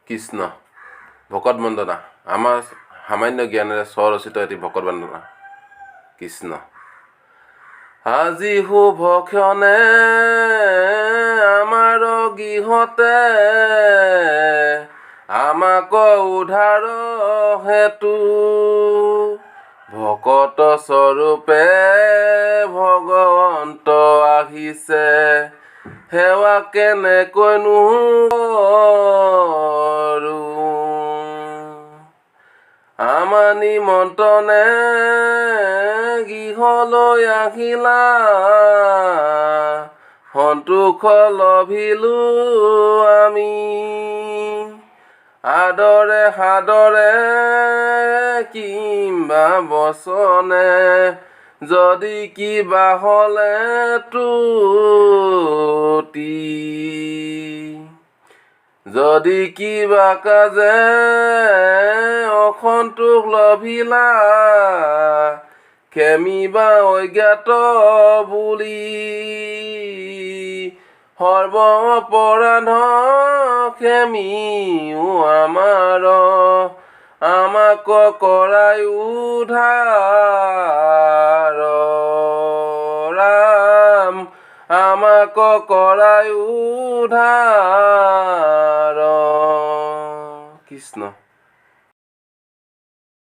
কৃষ্ণ ভকত বন্দনা আমাৰ সামান্য জ্ঞানেৰে স্বৰচিত এটি ভকত বন্দনা। কৃষ্ণ আজি শুভক্ষণে আমাৰ গৃহতে আমাক উদ্ধাৰ হেতু ভকত স্বৰূপে ভগৱন্ত আহিছে, সেৱা কেনেকৈনো কৰো। আমাৰ নিমন্ত্ৰণে গৃহলৈ আহিলা, সন্তোষ লভিলো আমি। আদৰে সাদৰে কিম্বা বচনে যদি কিবা হ'লে ত্ৰুটি, যদি কিবা কাজে অসন্তোষ লভিলা, খেমিবা অজ্ঞাত বুলি। সৰ্ব অপৰাধ খেমিও আমাৰ, আমাক কৰাই উদ্ধাৰ। ৰাম আমাক কৰাই উদ্ধাৰ। কৃষ্ণ।